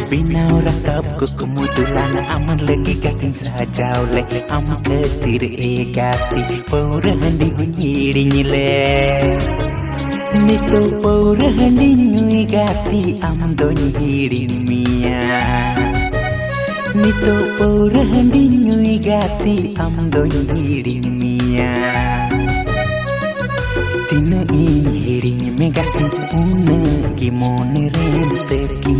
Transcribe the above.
Binaw rakap kukumutulan aman lagi gating sajawle am ketir egati paurahandi hunyirinile nito paurahandi nyui gati am doni hirin mia nito paurahandi nyui gati am doni hirin mia tina i hirin megati una ki mon rem te ki